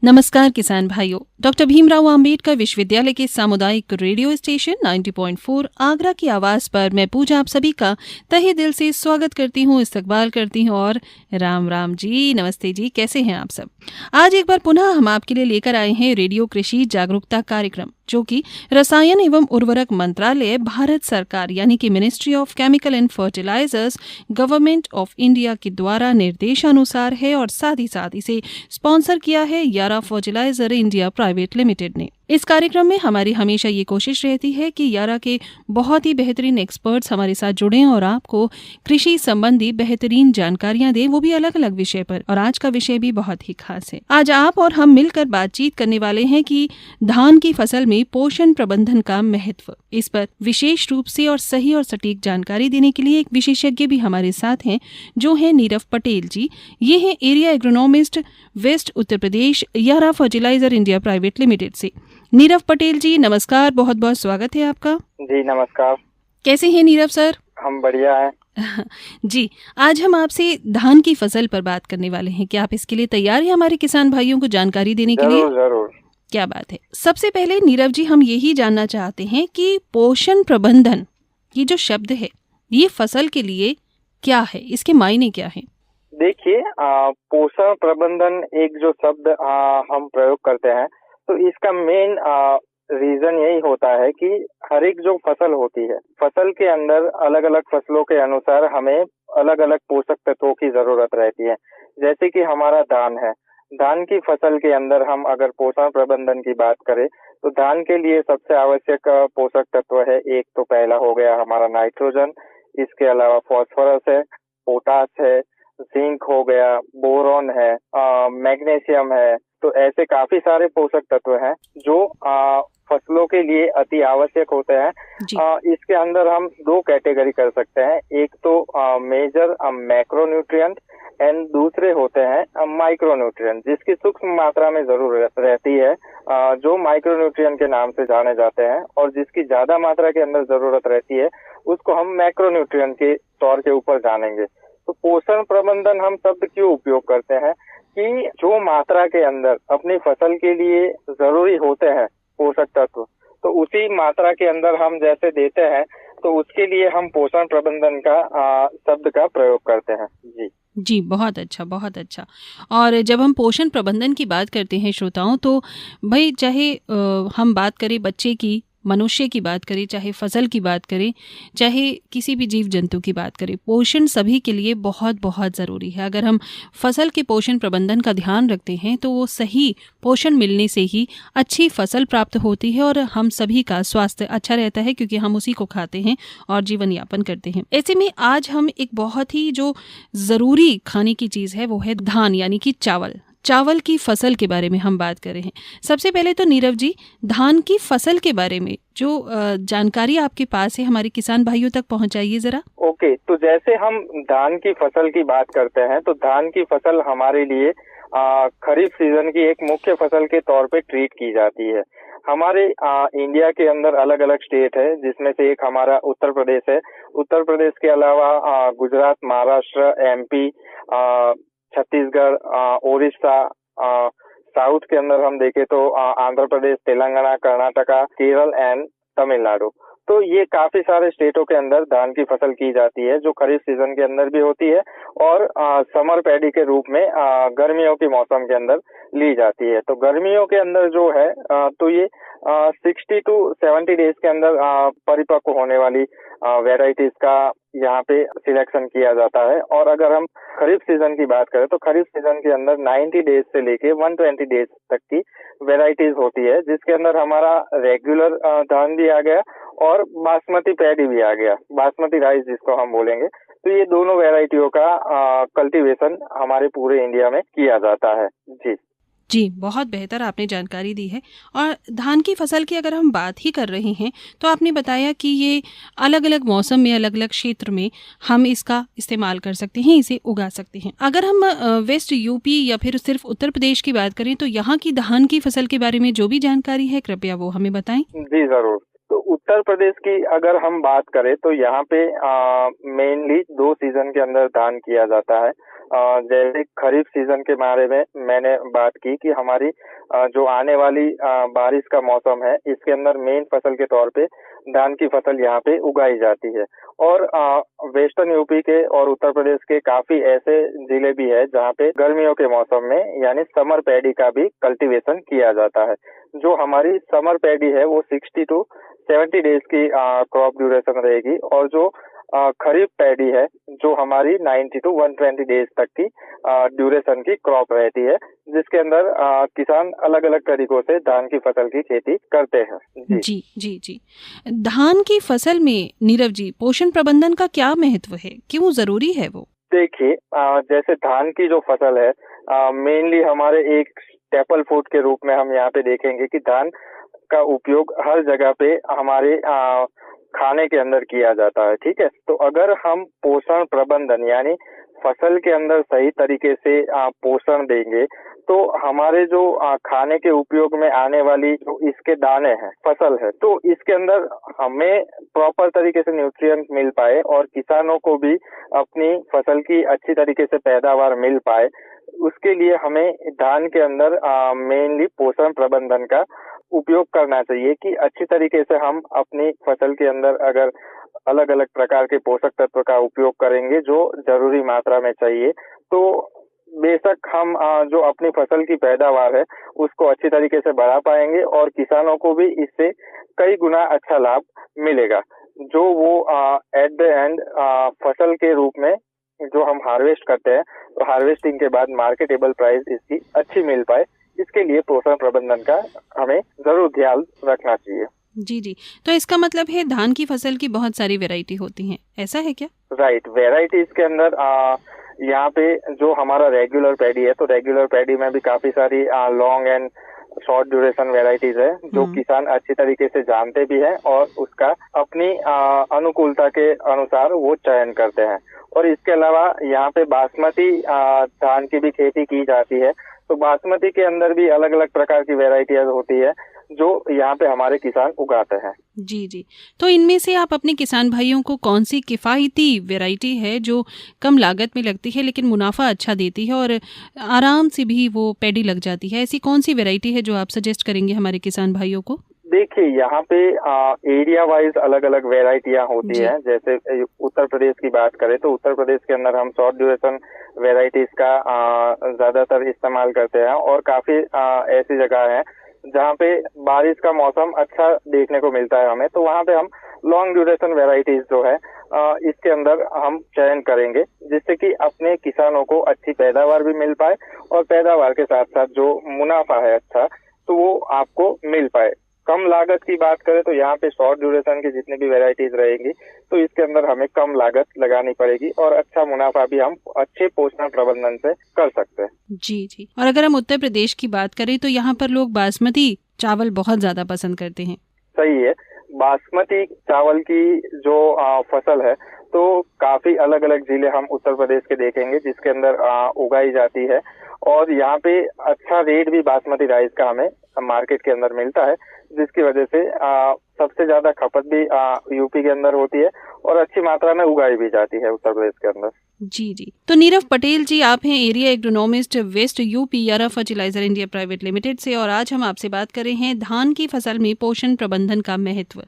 नमस्कार किसान भाइयों, डॉक्टर भीमराव अंबेडकर विश्वविद्यालय के सामुदायिक रेडियो स्टेशन 90.4 आगरा की आवाज पर मैं पूजा आप सभी का तहे दिल से स्वागत करती हूँ, इस्तकबाल करती हूँ और राम राम जी, नमस्ते जी, कैसे हैं आप सब। आज एक बार पुनः हम आपके लिए लेकर आए हैं रेडियो कृषि जागरूकता कार्यक्रम, जो कि रसायन एवं उर्वरक मंत्रालय, भारत सरकार यानी कि ministry of chemical and fertilisers, government of India के द्वारा निर्देशानुसार है और साथ ही साथ इसे स्पॉन्सर किया है यारा फर्टिलाइजर इंडिया प्राइवेट लिमिटेड ने। इस कार्यक्रम में हमारी हमेशा ये कोशिश रहती है कि यारा के बहुत ही बेहतरीन एक्सपर्ट्स हमारे साथ जुड़ें और आपको कृषि संबंधी बेहतरीन जानकारियां दें, वो भी अलग अलग विषय पर। और आज का विषय भी बहुत ही खास है। आज आप और हम मिलकर बातचीत करने वाले हैं कि धान की फसल में पोषण प्रबंधन का महत्व। इस पर विशेष रूप से और सही और सटीक जानकारी देने के लिए एक विशेषज्ञ भी हमारे साथ हैं, जो है नीरव पटेल जी। ये है area agronomist, waste Uttar Pradesh, यारा फर्टिलाइजर इंडिया प्राइवेट लिमिटेड से। नीरव पटेल जी नमस्कार, बहुत बहुत स्वागत है आपका। जी नमस्कार। कैसे हैं नीरव सर? हम बढ़िया हैं। जी, आज हम आपसे धान की फसल पर बात करने वाले हैं। क्या आप इसके लिए तैयार हैं हमारे किसान भाइयों को जानकारी देने के लिए? जरूर। क्या बात है। सबसे पहले नीरव जी, हम यही जानना चाहते हैं कि पोषण प्रबंधन, ये जो शब्द है, ये फसल के लिए क्या है, इसके मायने क्या है? देखिए, पोषण प्रबंधन एक जो शब्द हम प्रयोग करते हैं, तो इसका मेन रीजन यही होता है कि हर एक जो फसल होती है, फसल के अंदर अलग अलग फसलों के अनुसार हमें अलग अलग पोषक तत्वों की जरूरत रहती है। जैसे कि हमारा धान है, धान की फसल के अंदर हम अगर पोषण प्रबंधन की बात करें तो धान के लिए सबसे आवश्यक पोषक तत्व है, एक तो पहला हो गया हमारा नाइट्रोजन, इसके अलावा फास्फोरस है, पोटास है, जिंक हो गया, बोरॉन है, मैग्नीशियम है। तो ऐसे काफी सारे पोषक तत्व हैं जो फसलों के लिए अति आवश्यक होते हैं। इसके अंदर हम दो कैटेगरी कर सकते हैं, एक तो मेजर मैक्रोन्यूट्रिएंट एंड दूसरे होते हैं माइक्रोन्यूट्रिएंट, जिसकी सूक्ष्म मात्रा में जरूरत रहती है, जो माइक्रोन्यूट्रिएंट के नाम से जाने जाते हैं, और जिसकी ज्यादा मात्रा के अंदर जरूरत रहती है उसको हम मैक्रोन्यूट्रिएंट के तौर के ऊपर जानेंगे। तो पोषण प्रबंधन हम शब्द क्यों उपयोग करते हैं कि जो मात्रा के अंदर अपनी फसल के लिए जरूरी होते हैं पोषक तत्व, तो उसी मात्रा के अंदर हम जैसे देते हैं, तो उसके लिए हम पोषण प्रबंधन का शब्द का प्रयोग करते हैं। जी, बहुत अच्छा, बहुत अच्छा। और जब हम पोषण प्रबंधन की बात करते हैं श्रोताओं, तो भाई चाहे हम बात करें बच्चे की, मनुष्य की बात करें, चाहे फसल की बात करें, चाहे किसी भी जीव जंतु की बात करें, पोषण सभी के लिए बहुत बहुत ज़रूरी है। अगर हम फसल के पोषण प्रबंधन का ध्यान रखते हैं तो वो सही पोषण मिलने से ही अच्छी फसल प्राप्त होती है और हम सभी का स्वास्थ्य अच्छा रहता है, क्योंकि हम उसी को खाते हैं और जीवन यापन करते हैं। ऐसे में आज हम एक बहुत ही जो ज़रूरी खाने की चीज़ है वो है धान, यानी कि चावल की फसल के बारे में हम बात कर रहे हैं। सबसे पहले तो नीरव जी, धान की फसल के बारे में जो जानकारी आपके पास है हमारे किसान भाइयों तक पहुंचाइए जरा। ओके, तो जैसे हम धान की फसल की बात करते हैं, तो धान की फसल हमारे लिए खरीफ सीजन की एक मुख्य फसल के तौर पे ट्रीट की जाती है। हमारे इंडिया के अंदर अलग अलग स्टेट है, जिसमें से एक हमारा उत्तर प्रदेश है। उत्तर प्रदेश के अलावा गुजरात, महाराष्ट्र, एमपी, छत्तीसगढ़, उड़ीसा, साउथ के अंदर हम देखें तो आंध्र प्रदेश, तेलंगाना, कर्नाटका, केरल एंड तमिलनाडु। तो ये काफी सारे स्टेटों के अंदर धान की फसल की जाती है, जो खरीफ सीजन के अंदर भी होती है और समर पैडी के रूप में गर्मियों के मौसम के अंदर ली जाती है। तो गर्मियों के अंदर जो है तो ये 60 to 70 डेज के अंदर परिपक्व होने वाली वेराइटीज का यहाँ पे सिलेक्शन किया जाता है। और अगर हम खरीफ सीजन की बात करें तो खरीफ सीजन के अंदर 90 डेज से लेके 120 डेज तक की वेराइटीज होती है, जिसके अंदर हमारा रेगुलर धान भी आ गया और बासमती पैडी भी आ गया, बासमती राइस जिसको हम बोलेंगे। तो ये दोनों वेराइटियों का कल्टीवेशन हमारे पूरे इंडिया में किया जाता है। जी, बहुत बेहतर आपने जानकारी दी है। और धान की फसल की अगर हम बात ही कर रहे हैं, तो आपने बताया कि ये अलग अलग मौसम में, अलग अलग क्षेत्र में हम इसका इस्तेमाल कर सकते हैं, इसे उगा सकते हैं। अगर हम वेस्ट यूपी या फिर सिर्फ उत्तर प्रदेश की बात करें, तो यहाँ की धान की फसल के बारे में जो भी जानकारी है कृपया वो हमें बताएं। जी जरूर। तो उत्तर प्रदेश की अगर हम बात करें तो यहाँ पे मेनली 2 सीजन के अंदर धान किया जाता है। जैसे खरीफ सीजन के बारे में मैंने बात की कि हमारी जो आने वाली बारिश का मौसम है, इसके अंदर मेन फसल के तौर पे धान की फसल यहाँ पे उगाई जाती है। और वेस्टर्न यूपी के और उत्तर प्रदेश के काफी ऐसे जिले भी है जहाँ पे गर्मियों के मौसम में यानी समर पैडी का भी कल्टीवेशन किया जाता है। जो हमारी समर पैडी है वो 60 to 70 डेज की क्रॉप ड्यूरेशन रहेगी, और जो खरीफ पैडी है जो हमारी 90 to 120 डेज तक की ड्यूरेशन की क्रॉप रहती है, जिसके अंदर किसान अलग अलग तरीकों से धान की फसल की खेती करते हैं। जी जी जी। धान की फसल में नीरव जी पोषण प्रबंधन का क्या महत्व है, क्यों जरूरी है वो? देखिए, जैसे धान की जो फसल है मेनली हमारे एक स्टेपल फूड के रूप में हम यहाँ पे देखेंगे कि धान का उपयोग हर जगह पे हमारे खाने के अंदर किया जाता है। ठीक है, तो अगर हम पोषण प्रबंधन यानी फसल के अंदर सही तरीके से पोषण देंगे तो हमारे जो खाने के उपयोग में आने वाली जो इसके दाने हैं, फसल है, तो इसके अंदर हमें प्रॉपर तरीके से न्यूट्रिएंट मिल पाए और किसानों को भी अपनी फसल की अच्छी तरीके से पैदावार मिल पाए, उसके लिए हमें धान के अंदर मेनली पोषण प्रबंधन का उपयोग करना चाहिए कि अच्छी तरीके से हम अपनी फसल के अंदर अगर अलग अलग प्रकार के पोषक तत्व का उपयोग करेंगे जो जरूरी मात्रा में चाहिए, तो बेशक हम जो अपनी फसल की पैदावार है उसको अच्छी तरीके से बढ़ा पाएंगे और किसानों को भी इससे कई गुना अच्छा लाभ मिलेगा, जो वो एट द एंड फसल के रूप में जो हम हार्वेस्ट करते हैं तो हार्वेस्टिंग के बाद मार्केटेबल प्राइस इसकी अच्छी मिल पाए। इसके लिए पोषण प्रबंधन का हमें जरूर ध्यान रखना चाहिए। जी जी, तो इसका मतलब है धान की फसल की बहुत सारी वैरायटी होती हैं, ऐसा है क्या? राइट, वैरायटीज के अंदर यहाँ पे जो हमारा रेगुलर पैडी है तो रेगुलर पैडी में भी काफी सारी long and short duration varieties है जो किसान अच्छी तरीके से जानते भी हैं और उसका अपनी अनुकूलता के अनुसार वो चयन करते हैं। और इसके अलावा यहाँ पे बासमती धान की भी खेती की जाती है, तो बासमती के अंदर भी अलग अलग प्रकार की वैरायटियां होती है जो यहाँ पे हमारे किसान उगाते हैं। जी जी, तो इनमें से आप अपने किसान भाइयों को कौन सी किफायती वैरायटी है जो कम लागत में लगती है लेकिन मुनाफा अच्छा देती है और आराम से भी वो पैडी लग जाती है, ऐसी कौन सी वैरायटी है जो आप सजेस्ट करेंगे हमारे किसान भाइयों को? देखिए, यहाँ पे एरिया वाइज अलग अलग वैरायटियां होती हैं। जैसे उत्तर प्रदेश की बात करें तो उत्तर प्रदेश के अंदर हम शॉर्ट ड्यूरेशन वैरायटीज का ज्यादातर इस्तेमाल करते हैं और काफी ऐसी जगह है जहाँ पे बारिश का मौसम अच्छा देखने को मिलता है हमें, तो वहाँ पे हम लॉन्ग ड्यूरेशन वैरायटीज जो है इसके अंदर हम चयन करेंगे, जिससे कि अपने किसानों को अच्छी पैदावार भी मिल पाए और पैदावार के साथ साथ जो मुनाफा है अच्छा तो वो आपको मिल पाए। कम लागत की बात करें तो यहाँ पे शॉर्ट ड्यूरेशन की जितनी भी वैरायटीज रहेंगी तो इसके अंदर हमें कम लागत लगानी पड़ेगी और अच्छा मुनाफा भी हम अच्छे पोषण प्रबंधन से कर सकते हैं। जी जी, और अगर हम उत्तर प्रदेश की बात करें तो यहाँ पर लोग बासमती चावल बहुत ज्यादा पसंद करते हैं। सही है, बासमती चावल की जो फसल है तो काफी अलग अलग जिले हम उत्तर प्रदेश के देखेंगे जिसके अंदर उगाई जाती है और यहाँ पे अच्छा रेट भी बासमती राइस का हमें मार्केट के अंदर मिलता है, जिसकी वजह से सबसे ज्यादा खपत भी यूपी के अंदर होती है और अच्छी मात्रा में उगाई भी जाती है उत्तर प्रदेश के अंदर। जी जी, तो नीरव पटेल जी, आप हैं एरिया एग्रोनॉमिस्ट वेस्ट यूपी यारा फर्टिलाइजर इंडिया प्राइवेट लिमिटेड से और आज हम आपसे बात कर रहे हैं धान की फसल में पोषण प्रबंधन का महत्व।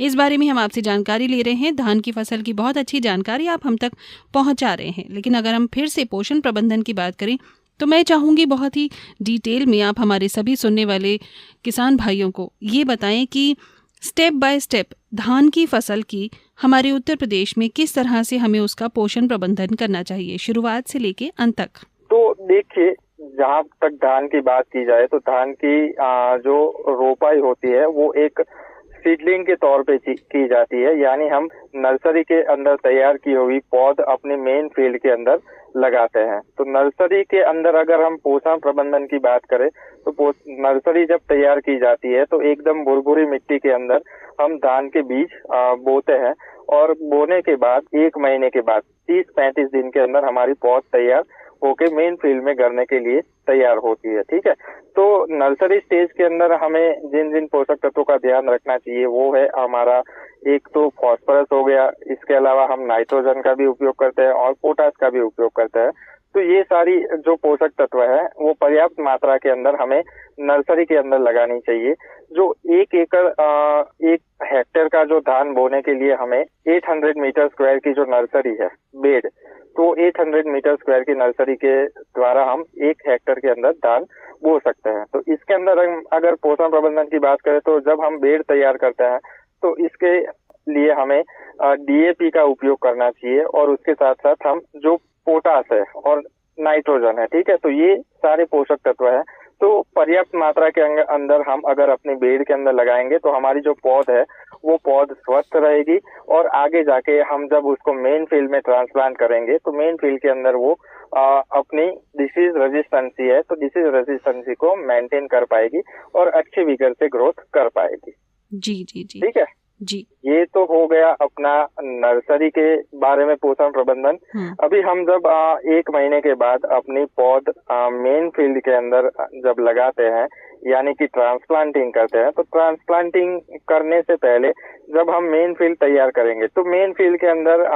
इस बारे में हम आपसे जानकारी ले रहे हैं। धान की फसल की बहुत अच्छी जानकारी आप हम तक पहुंचा रहे हैं, लेकिन अगर हम फिर से पोषण प्रबंधन की बात करें तो मैं चाहूँगी बहुत ही डिटेल में आप हमारे सभी सुनने वाले किसान भाइयों को ये बताएं कि स्टेप बाय स्टेप धान की फसल की हमारे उत्तर प्रदेश में किस तरह से हमें उसका पोषण प्रबंधन करना चाहिए, शुरुआत से लेके अंत तक। तो देखिए, जहाँ तक धान की बात की जाए तो धान की जो रोपाई होती है वो एक सीडलिंग के तौर पे की जाती है, यानी हम नर्सरी के अंदर तैयार की हुई पौध अपने मेन फील्ड के अंदर लगाते हैं। तो नर्सरी के अंदर अगर हम पोषण प्रबंधन की बात करें तो नर्सरी जब तैयार की जाती है तो एकदम भुरभुरी मिट्टी के अंदर हम धान के बीज बोते हैं और बोने के बाद 1 महीने के बाद 30-35 दिन के अंदर हमारी पौध तैयार होके मेन फील्ड में करने के लिए तैयार होती है। ठीक है, तो नर्सरी स्टेज के अंदर हमें जिन जिन पोषक तत्वों का ध्यान रखना चाहिए वो है हमारा, एक तो फास्फोरस हो गया, इसके अलावा हम नाइट्रोजन का भी उपयोग करते हैं और पोटास का भी उपयोग करते हैं। तो ये सारी जो पोषक तत्व है वो पर्याप्त मात्रा के अंदर हमें नर्सरी के अंदर लगानी चाहिए। जो 1 एकड़ 1 हेक्टेयर का जो धान बोने के लिए हमें 800 मीटर स्क्वायर की जो नर्सरी है बेड, तो 800 मीटर स्क्वायर की नर्सरी के द्वारा हम 1 हेक्टेयर के अंदर धान बो सकते हैं। तो इसके अंदर हम अगर पोषण प्रबंधन की बात करें तो जब हम बेड तैयार करते हैं तो इसके लिए हमें DAP का उपयोग करना चाहिए और उसके साथ साथ हम जो पोटास है और नाइट्रोजन है, ठीक है, तो ये सारे पोषक तत्व है तो पर्याप्त मात्रा के अंदर हम अगर अपने बेड के अंदर लगाएंगे तो हमारी जो पौध है वो पौध स्वस्थ रहेगी और आगे जाके हम जब उसको मेन फील्ड में ट्रांसप्लांट करेंगे तो मेन फील्ड के अंदर वो अपनी डिसीज रेजिस्टेंसी है तो डिसीज रेजिस्टेंसी को मेंटेन कर पाएगी और अच्छे विगर से ग्रोथ कर पाएगी। जी जी जी, ठीक है जी, ये तो हो गया अपना नर्सरी के बारे में पोषण प्रबंधन। अभी हम जब 1 महीने के बाद अपनी पौध मेन फील्ड के अंदर जब लगाते हैं यानी कि ट्रांसप्लांटिंग करते हैं, तो ट्रांसप्लांटिंग करने से पहले जब हम मेन फील्ड तैयार करेंगे तो मेन फील्ड के अंदर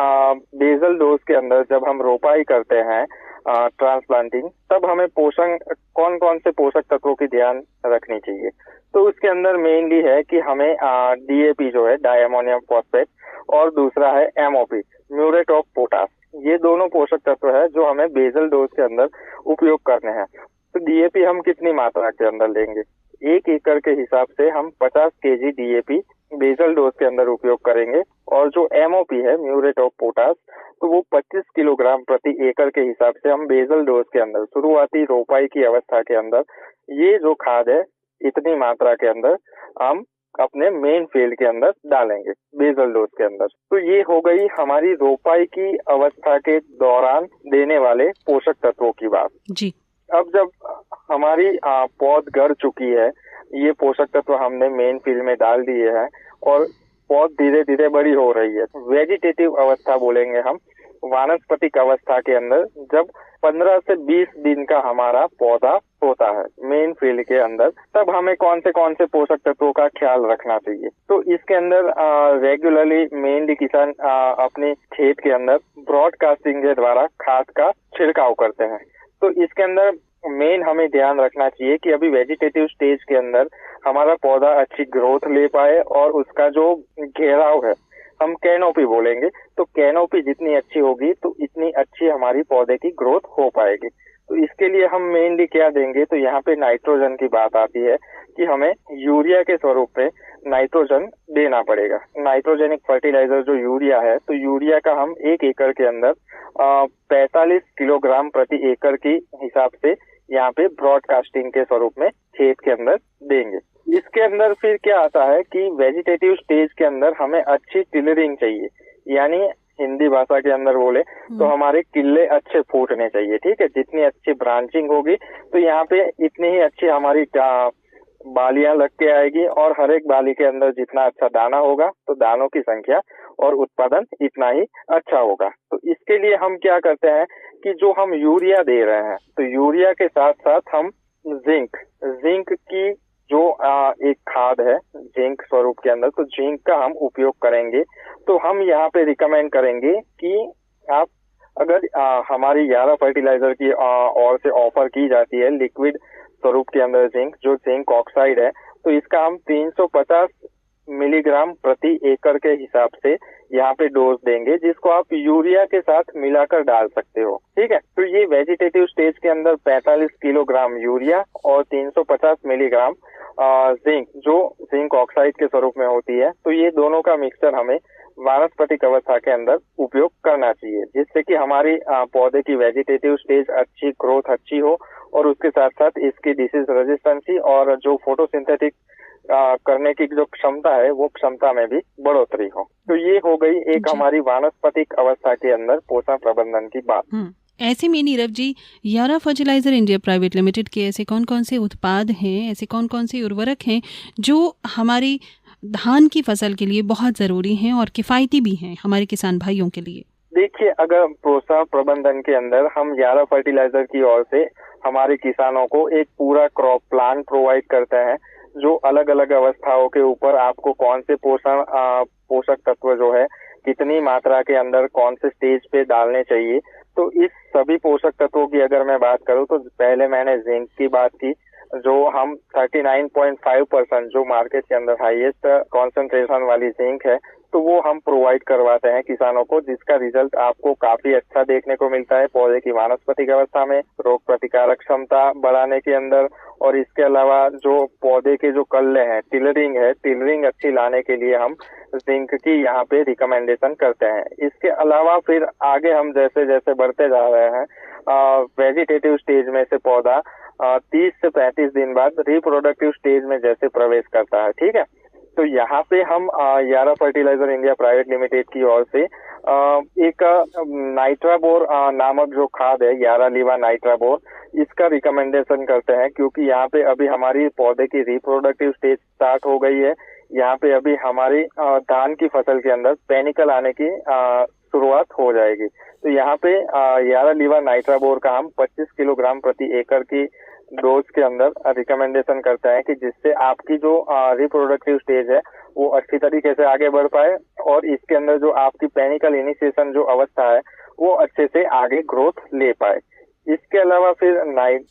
बेसल डोज के अंदर जब हम रोपाई करते हैं ट्रांसप्लांटिंग, तब हमें कौन कौन से पोषक तत्वों की ध्यान रखनी चाहिए। तो उसके अंदर मेनली है कि हमें DAP जो है डाई अमोनियम फॉस्फेट और दूसरा है MOP म्यूरेट ऑफ पोटास, ये दोनों पोषक तत्व है जो हमें बेसल डोज के अंदर उपयोग करने हैं। तो DAP हम कितनी मात्रा के अंदर लेंगे? 1 एकड़ के हिसाब से हम 50 kg DAP बेसल डोज के अंदर उपयोग करेंगे और जो MOP है म्यूरेट ऑफ पोटास तो वो 25 किलोग्राम प्रति एकड़ के हिसाब से हम बेसल डोज के अंदर शुरुआती रोपाई की अवस्था के अंदर ये जो खाद है इतनी मात्रा के अंदर हम अपने मेन फील्ड के अंदर डालेंगे बेसल डोज के अंदर। तो ये हो गई हमारी रोपाई की अवस्था के दौरान देने वाले पोषक तत्वों की बात जी। अब जब हमारी पौध गड़ चुकी है, ये पोषक तत्व हमने मेन फील्ड में डाल दिए हैं और पौध धीरे धीरे बड़ी हो रही है, वेजिटेटिव अवस्था बोलेंगे हम, वानस्पतिक अवस्था के अंदर जब 15 से 20 दिन का हमारा पौधा होता है मेन फील्ड के अंदर, तब हमें कौन से पोषक तत्वों का ख्याल रखना चाहिए। तो इसके अंदर रेगुलरली मेनली किसान अपने खेत के अंदर ब्रॉडकास्टिंग के द्वारा खाद का छिड़काव करते हैं। तो इसके अंदर मेन हमें ध्यान रखना चाहिए कि अभी वेजिटेटिव स्टेज के अंदर हमारा पौधा अच्छी ग्रोथ ले पाए और उसका जो घेराव है हम कैनोपी बोलेंगे, तो कैनोपी जितनी अच्छी होगी तो इतनी अच्छी हमारी पौधे की ग्रोथ हो पाएगी। तो इसके लिए हम मेनली क्या देंगे, तो यहाँ पे नाइट्रोजन की बात आती है कि हमें यूरिया के स्वरूप में नाइट्रोजन देना पड़ेगा। नाइट्रोजेनिक फर्टिलाइजर जो यूरिया है, तो यूरिया का हम 1 एकड़ के अंदर 45 किलोग्राम प्रति एकड़ की हिसाब से यहाँ पे ब्रॉडकास्टिंग के स्वरूप में खेत के अंदर देंगे। इसके अंदर फिर क्या आता है कि वेजिटेटिव स्टेज के अंदर हमें अच्छी टिलरिंग चाहिए, यानी हिंदी भाषा के अंदर बोले तो हमारे किल्ले अच्छे फूटने चाहिए। ठीक है, जितनी अच्छी ब्रांचिंग होगी तो यहाँ पे इतनी ही अच्छी हमारी बालियां लग के आएगी और हर एक बाली के अंदर जितना अच्छा दाना होगा तो दानों की संख्या और उत्पादन इतना ही अच्छा होगा। तो इसके लिए हम क्या करते हैं कि जो हम यूरिया दे रहे हैं तो यूरिया के साथ साथ हम जिंक की जो एक खाद है जिंक स्वरूप के अंदर, तो जिंक का हम उपयोग करेंगे। तो हम यहाँ पे रिकमेंड करेंगे कि आप अगर हमारी 11 फर्टिलाइजर की ओर से ऑफर की जाती है लिक्विड स्वरूप के अंदर जिंक, जो जिंक ऑक्साइड है, तो इसका हम 350 मिलीग्राम प्रति एकड़ के हिसाब से यहाँ पे डोज देंगे, जिसको आप यूरिया के साथ मिलाकर डाल सकते हो। ठीक है, तो ये वेजिटेटिव स्टेज के अंदर 45 किलोग्राम यूरिया और 350 मिलीग्राम जिंक, जो जिंक ऑक्साइड के स्वरूप में होती है, तो ये दोनों का मिक्सचर हमें वानस्पतिक अवस्था के अंदर उपयोग करना चाहिए, जिससे कि हमारी पौधे की वेजिटेटिव स्टेज अच्छी ग्रोथ अच्छी हो और उसके साथ साथ इसकी डिसीज रेजिस्टेंसी और जो फोटोसिंथेटिक करने की जो क्षमता है वो क्षमता में भी बढ़ोतरी हो। तो ये हो गई एक हमारी वानस्पतिक अवस्था के अंदर पोषण प्रबंधन की बात। ऐसे में नीरव जी, यारा फर्टिलाइजर इंडिया प्राइवेट लिमिटेड के ऐसे कौन कौन से उत्पाद हैं, ऐसे कौन कौन से उर्वरक हैं जो हमारी धान की फसल के लिए बहुत ज़रूरी हैं और किफ़ायती भी हैं हमारे किसान भाइयों के लिए? देखिए, अगर प्रोत्साहन प्रबंधन के अंदर हम यारा फर्टिलाइजर की ओर से हमारे किसानों को एक पूरा क्रॉप प्लान प्रोवाइड करते हैं, जो अलग अलग अवस्थाओं के ऊपर आपको कौन से पोषक तत्व जो है कितनी मात्रा के अंदर कौन से स्टेज पे डालने चाहिए। तो इस सभी पोषक तत्वों की अगर मैं बात करूं तो पहले मैंने जिंक की बात की, जो हम 39.5% जो मार्केट के अंदर हाईएस्ट कॉन्सेंट्रेशन वाली जिंक है, तो वो हम प्रोवाइड करवाते हैं किसानों को, जिसका रिजल्ट आपको काफी अच्छा देखने को मिलता है पौधे की वानस्पतिक अवस्था में, रोग प्रतिकारक क्षमता बढ़ाने के अंदर। और इसके अलावा जो पौधे के जो कल्ले हैं, टिलरिंग अच्छी लाने के लिए हम जिंक की यहाँ पे रिकमेंडेशन करते हैं। इसके अलावा फिर आगे हम जैसे जैसे बढ़ते जा रहे हैं, वेजिटेटिव स्टेज में से पौधा 30 से 35 दिन बाद रिप्रोडक्टिव स्टेज में जैसे प्रवेश करता है, ठीक है। तो यहाँ पे हम यारा फर्टिलाइजर इंडिया प्राइवेट लिमिटेड की ओर से एक नाइट्राबोर नामक जो खाद है, यारा लीवा नाइट्राबोर, इसका रिकमेंडेशन करते हैं, क्योंकि यहाँ पे अभी हमारी पौधे की रिप्रोडक्टिव स्टेज स्टार्ट हो गई है। यहाँ पे अभी हमारी धान की फसल के अंदर पेनिकल आने की शुरुआत हो जाएगी। तो यहाँ पे यारा लीवा नाइट्राबोर का हम 25 किलोग्राम प्रति एकड़ की डोज के अंदर रिकमेंडेशन करता है, कि जिससे आपकी जो रिप्रोडक्टिव स्टेज है वो अच्छी तरीके से आगे बढ़ पाए, और इसके अंदर जो आपकी पेनिकल इनिशिएशन जो अवस्था है वो अच्छे से आगे ग्रोथ ले पाए। इसके अलावा फिर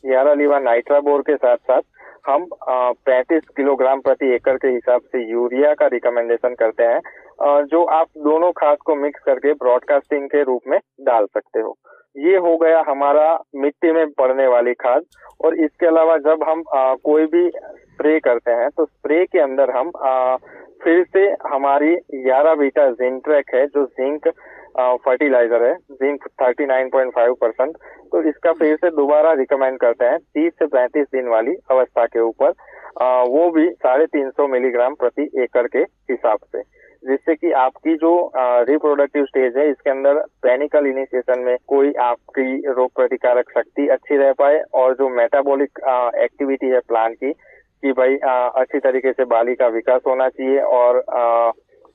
यारा लीवा नाइट्राबोर के साथ साथ हम 35 किलोग्राम प्रति एकड़ के हिसाब से यूरिया का रिकमेंडेशन करते हैं, जो आप दोनों खाद को मिक्स करके ब्रॉडकास्टिंग के रूप में डाल सकते हो। ये हो गया हमारा मिट्टी में पड़ने वाली खाद। और इसके अलावा जब हम कोई भी स्प्रे करते हैं, तो स्प्रे के अंदर हम फिर से हमारी यारा बीटा जिंट्रैक है, जो जिंक फर्टिलाइजर है, जिंक 39.5%, तो इसका फिर से दोबारा रिकमेंड करते हैं 30 से 35 दिन वाली अवस्था के ऊपर, वो भी 350 मिलीग्राम प्रति एकड़ के हिसाब से, जिससे कि आपकी जो रिप्रोडक्टिव स्टेज है इसके अंदर पेनिकल इनिशिएशन में कोई आपकी रोग प्रतिकारक शक्ति अच्छी रह पाए, और जो मेटाबॉलिक एक्टिविटी है प्लांट की, कि भाई अच्छी तरीके से बाली का विकास होना चाहिए और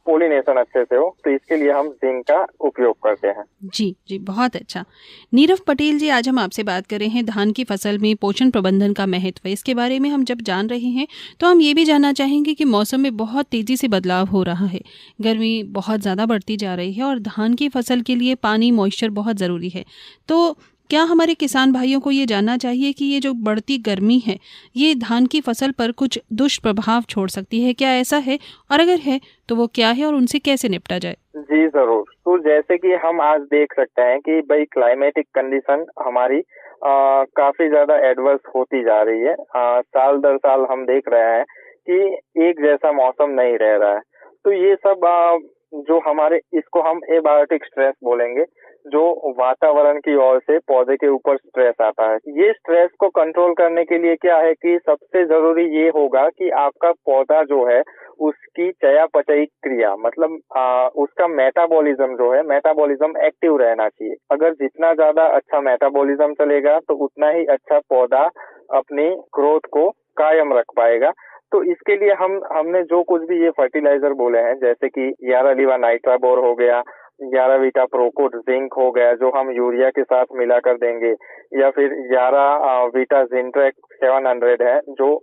पोलिनेशन अच्छे से हो, तो इसके लिए हम जिंक का उपयोग करते हैं। जी जी, बहुत अच्छा। नीरव पटेल जी, आज हम आपसे बात कर रहे हैं धान की फसल में पोषण प्रबंधन का महत्व। इसके बारे में हम जब जान रहे हैं तो हम ये भी जानना चाहेंगे कि मौसम में बहुत तेजी से बदलाव हो रहा है, गर्मी बहुत ज़्यादा बढ़ती जा रही है और धान की फसल के लिए पानी, मॉइस्चर बहुत ज़रूरी है। तो क्या हमारे किसान भाइयों को ये जानना चाहिए कि ये जो बढ़ती गर्मी है ये धान की फसल पर कुछ दुष्प्रभाव छोड़ सकती है? क्या ऐसा है, और अगर है तो वो क्या है और उनसे कैसे निपटा जाए? जी जरूर। तो जैसे कि हम आज देख सकते हैं कि भाई क्लाइमेटिक कंडीशन हमारी काफी ज्यादा एडवर्स होती जा रही है। साल दर साल हम देख रहे हैं कि एक जैसा मौसम नहीं रह रहा है। तो ये सब जो हमारे, इसको हम एबायोटिक स्ट्रेस बोलेंगे, जो वातावरण की ओर से पौधे के ऊपर स्ट्रेस आता है। ये स्ट्रेस को कंट्रोल करने के लिए क्या है कि सबसे जरूरी ये होगा कि आपका पौधा जो है उसकी चयापचयी क्रिया, मतलब उसका मेटाबॉलिज्म जो है, मेटाबॉलिज्म एक्टिव रहना चाहिए। अगर जितना ज्यादा अच्छा मेटाबॉलिज्म चलेगा तो उतना ही अच्छा पौधा अपनी ग्रोथ को कायम रख पाएगा। तो इसके लिए हमने जो कुछ भी ये फर्टिलाइजर बोले हैं, जैसे कि यारा लीवा नाइट्राबोर हो गया, यारा वीटा प्रोकोट जिंक हो गया, जो हम यूरिया के साथ मिला कर देंगे, या फिर यारा वीटा जिंट्रैक 700 है, जो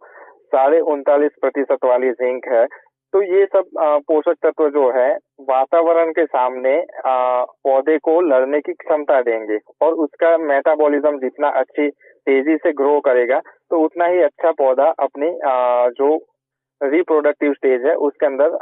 39.5% वाली जिंक है। तो ये सब पोषक तत्व जो है वातावरण के सामने पौधे को लड़ने की क्षमता देंगे, और उसका मेटाबॉलिज्म जितना अच्छी तेजी से ग्रो करेगा तो उतना ही अच्छा पौधा अपनी जो रिप्रोडक्टिव स्टेज है उसके अंदर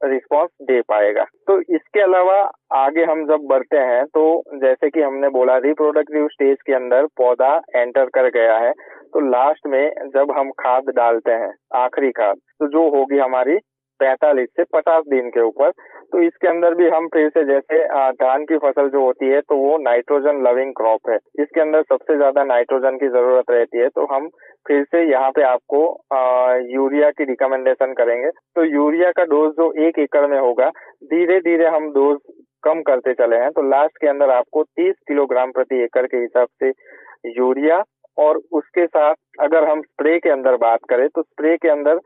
रिस्पॉन्स दे पाएगा। तो इसके अलावा आगे हम जब बढ़ते हैं, तो जैसे कि हमने बोला रिप्रोडक्टिव स्टेज के अंदर पौधा एंटर कर गया है, तो लास्ट में जब हम खाद डालते हैं, आखिरी खाद, तो जो होगी हमारी 45 से 50 दिन के ऊपर, तो इसके अंदर भी हम फिर से, जैसे धान की फसल जो होती है तो वो नाइट्रोजन लविंग क्रॉप है, इसके अंदर सबसे ज्यादा नाइट्रोजन की जरूरत रहती है। तो हम फिर से यहाँ पे आपको यूरिया की रिकमेंडेशन करेंगे। तो यूरिया का डोज जो 1 एकड़ में होगा, धीरे धीरे हम डोज कम करते चले हैं, तो लास्ट के अंदर आपको 30 किलोग्राम प्रति एकड़ के हिसाब से यूरिया, और उसके साथ अगर हम स्प्रे के अंदर बात करें तो स्प्रे के अंदर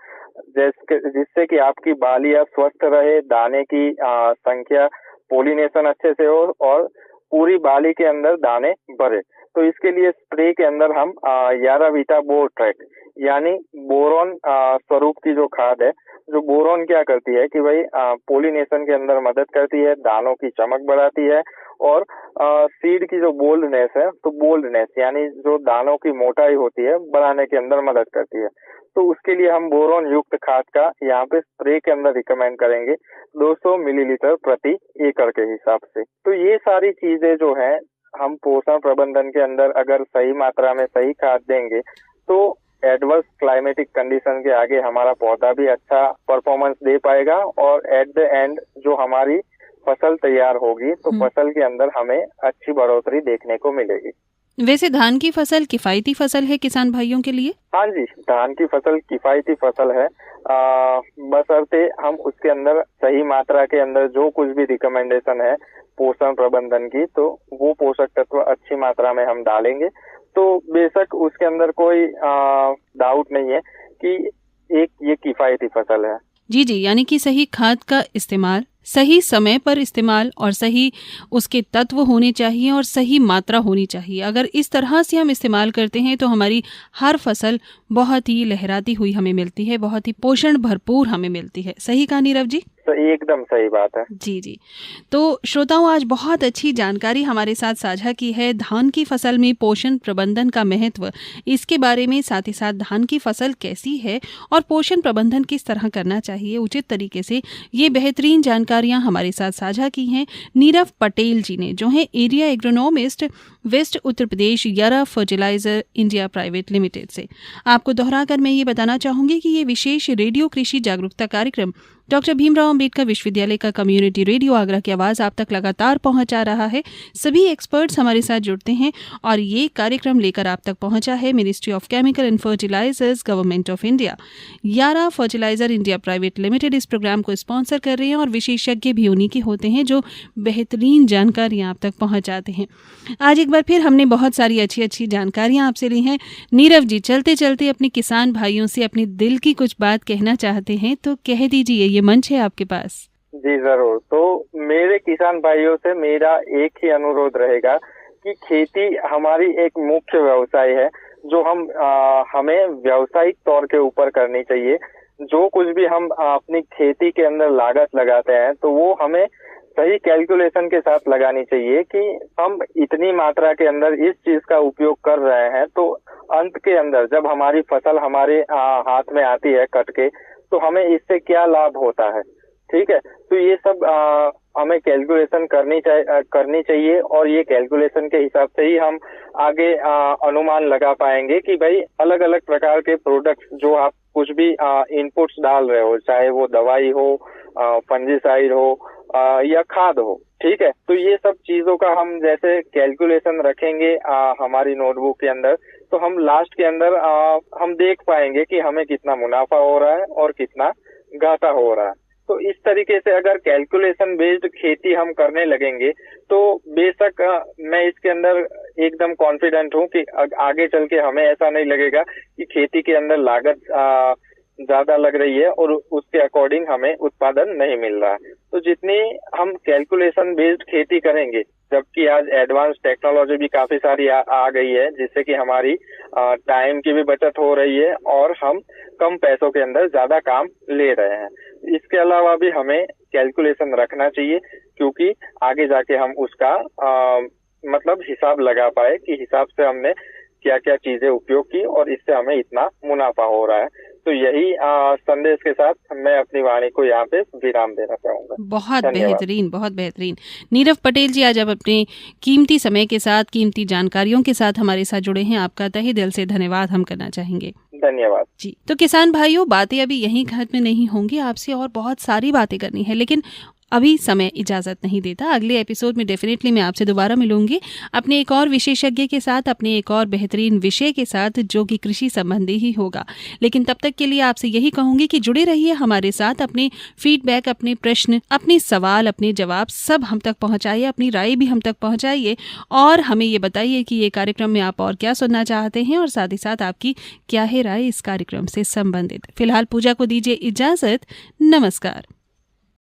जिससे कि आपकी बालियां स्वस्थ रहे, दाने की संख्या पोलिनेशन अच्छे से हो और पूरी बाली के अंदर दाने भरे। तो इसके लिए स्प्रे के अंदर हम याराविटा बोरट्रैक यानी बोरोन स्वरूप की जो खाद है, जो बोरोन क्या करती है कि भाई पोलिनेशन के अंदर मदद करती है, दानों की चमक बढ़ाती है और सीड की जो बोल्डनेस है, तो बोल्डनेस यानी जो दानों की मोटाई होती है बढ़ाने के अंदर मदद करती है। तो उसके लिए हम बोरोन युक्त खाद का यहाँ पे स्प्रे के अंदर रिकमेंड करेंगे 200 मिलीलीटर प्रति एकड़ के हिसाब से। तो ये सारी चीजें जो है हम पोषण प्रबंधन के अंदर अगर सही मात्रा में सही खाद देंगे तो एडवर्स क्लाइमेटिक कंडीशन के आगे हमारा पौधा भी अच्छा परफॉर्मेंस दे पाएगा और एट द एंड जो हमारी फसल तैयार होगी तो फसल के अंदर हमें अच्छी बढ़ोतरी देखने को मिलेगी। वैसे धान की फसल किफायती फसल है किसान भाइयों के लिए? हाँ जी, धान की फसल किफायती फसल है, बशर्ते हम उसके अंदर सही मात्रा के अंदर जो कुछ भी रिकमेंडेशन है पोषण प्रबंधन की, तो वो पोषक तत्व अच्छी मात्रा में हम डालेंगे तो बेशक उसके अंदर कोई डाउट नहीं है कि ये किफायती फसल है। जी जी, यानी कि सही खाद का इस्तेमाल, सही समय पर इस्तेमाल और सही उसके तत्व होने चाहिए और सही मात्रा होनी चाहिए। अगर इस तरह से हम इस्तेमाल करते हैं तो हमारी हर फसल बहुत ही लहराती हुई हमें मिलती है, बहुत ही पोषण भरपूर हमें मिलती है। सही कहा नीरव जी? तो एकदम सही बात है। जी जी, तो श्रोताओं आज बहुत अच्छी जानकारी हमारे साथ साझा की है धान की फसल में पोषण प्रबंधन का महत्व, इसके बारे में, साथ ही साथ धान की फसल कैसी है और पोषण प्रबंधन किस तरह करना चाहिए उचित तरीके से, ये बेहतरीन जानकारियां हमारे साथ साझा की हैं नीरव पटेल जी ने, जो हैं area agronomist waste Uttar Pradesh यारा फर्टिलाइजर इंडिया प्राइवेट लिमिटेड से। आपको दोहराकर मैं ये बताना चाहूंगी कि ये विशेष रेडियो कृषि जागरूकता कार्यक्रम डॉक्टर भीमराव अंबेडकर विश्वविद्यालय का कम्युनिटी रेडियो आगरा की आवाज़ आप तक लगातार पहुंचा रहा है। सभी एक्सपर्ट्स हमारे साथ जुड़ते हैं और ये कार्यक्रम लेकर आप तक पहुंचा है ministry of chemical and fertilisers government of India. Yara fertiliser India private limited इस प्रोग्राम को स्पॉन्सर कर रहे हैं और विशेषज्ञ भी उन्हीं के होते हैं जो बेहतरीन जानकारियाँ आप तक पहुँचाते हैं। आज एक बार फिर हमने बहुत सारी अच्छी जानकारियाँ आपसे ली हैं। नीरव जी, चलते चलते अपने किसान भाइयों से अपने दिल की कुछ बात कहना चाहते हैं तो कह दीजिए, ये मंच है आपके पास। जी जरूर। तो मेरे किसान भाइयों से मेरा एक ही अनुरोध रहेगा कि खेती हमारी एक मुख्य व्यवसाय है जो हमें व्यावसायिक तौर के ऊपर करनी चाहिए। जो कुछ भी हम अपनी खेती के अंदर लागत लगाते हैं तो वो हमें सही कैलकुलेशन के साथ लगानी चाहिए कि हम इतनी मात्रा के अंदर इस चीज का उपयोग कर रहे हैं तो अंत के अंदर जब हमारी फसल हमारे हाथ में आती है कट के, तो हमें इससे क्या लाभ होता है। ठीक है, तो ये सब हमें कैलकुलेशन करनी चाहिए और ये कैलकुलेशन के हिसाब से ही हम आगे अनुमान लगा पाएंगे कि भाई अलग अलग प्रकार के प्रोडक्ट्स जो आप कुछ भी इनपुट्स डाल रहे हो, चाहे वो दवाई हो, फंजीसाइड हो या खाद हो, ठीक है, तो ये सब चीजों का हम जैसे कैलकुलेशन रखेंगे हमारी नोटबुक के अंदर, तो हम लास्ट के अंदर हम देख पाएंगे कि हमें कितना मुनाफा हो रहा है और कितना घाटा हो रहा है। तो इस तरीके से अगर कैलकुलेशन बेस्ड खेती हम करने लगेंगे तो बेशक मैं इसके अंदर एकदम कॉन्फिडेंट हूँ कि आगे चल के हमें ऐसा नहीं लगेगा कि खेती के अंदर लागत ज्यादा लग रही है और उसके अकॉर्डिंग हमें उत्पादन नहीं मिल रहा है। तो जितनी हम कैलकुलेशन बेस्ड खेती करेंगे, जबकि आज एडवांस टेक्नोलॉजी भी काफी सारी आ गई है जिससे कि हमारी टाइम की भी बचत हो रही है और हम कम पैसों के अंदर ज्यादा काम ले रहे हैं। इसके अलावा भी हमें कैलकुलेशन रखना चाहिए क्योंकि आगे जाके हम उसका मतलब हिसाब लगा पाए कि हिसाब से हमने क्या क्या चीजें उपयोग की और इससे हमें इतना मुनाफा हो रहा है। तो यही संदेश के साथ मैं अपनी वाणी को यहाँ पे विराम देना चाहूंगा। बहुत बेहतरीन, बहुत बेहतरीन। नीरव पटेल जी, आज आप अपने कीमती समय के साथ, कीमती जानकारियों के साथ हमारे साथ जुड़े हैं, आपका तहे दिल से धन्यवाद हम करना चाहेंगे। धन्यवाद जी। तो किसान भाइयों, बातें अभी यहीं खत्म नहीं होंगी, आपसे और बहुत सारी बातें करनी है, लेकिन अभी समय इजाज़त नहीं देता। अगले एपिसोड में डेफिनेटली मैं आपसे दोबारा मिलूंगी अपने एक और विशेषज्ञ के साथ, अपने एक और बेहतरीन विषय के साथ जो कि कृषि संबंधी ही होगा। लेकिन तब तक के लिए आपसे यही कहूंगी कि जुड़े रहिए हमारे साथ। अपने फीडबैक, अपने प्रश्न, अपने सवाल, अपने जवाब सब हम तक पहुंचाइए, अपनी राय भी हम तक पहुंचाइए और हमें ये बताइए कि ये कार्यक्रम में आप और क्या सुनना चाहते हैं और साथ ही साथ आपकी क्या है राय इस कार्यक्रम से संबंधित। फिलहाल पूजा को दीजिए इजाजत। नमस्कार।